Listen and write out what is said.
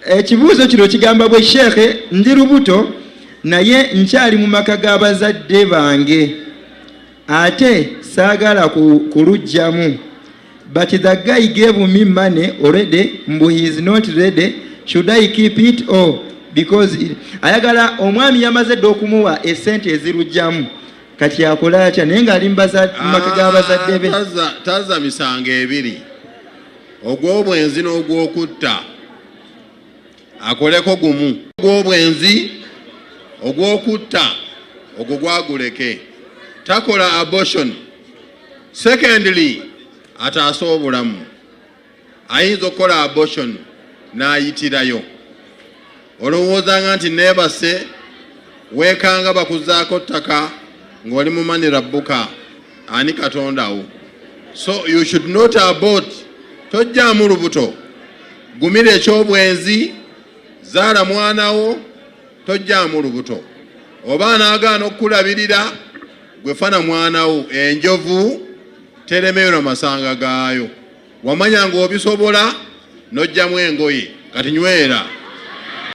Ekibuuzo kino kigamba bwe Sheikh ndi lubuto naye nkyali mu maka g'abazadde bange ate saagala kuluggyamu. But the guy gave me money already, but he is not ready. Should I keep it or because ayagala omwami yamaze dde okumuwa essente eziruggyamu kati akola atya naye ng'ali mu maka g'abazadde be. Tazza misango ebiri, ogw'obwenzi n'ogw'okutta akoleko gumu. Ogw'obwenzi ogw'okutta ogwo gwaguleke, takola abortion. Secondly, ataasa obulamu, ayinza okukola abortion n'ayitirayo. Olowoozanga nti neebase weekanga bakuzaako ttaka ng'oli mumanyi rabbuka ani katondawo. So you should not abort. Tojjaamu lubuto, gumira eky'obwenzi, zaala mwanawo, tojjaamu lubuto. Oba anaagaana okukulabirira gwefana mwanawo, enjovu teremeyo na masanga gaayo. Wamanya ng'obisobola n'ojjamu engoye kati nywera.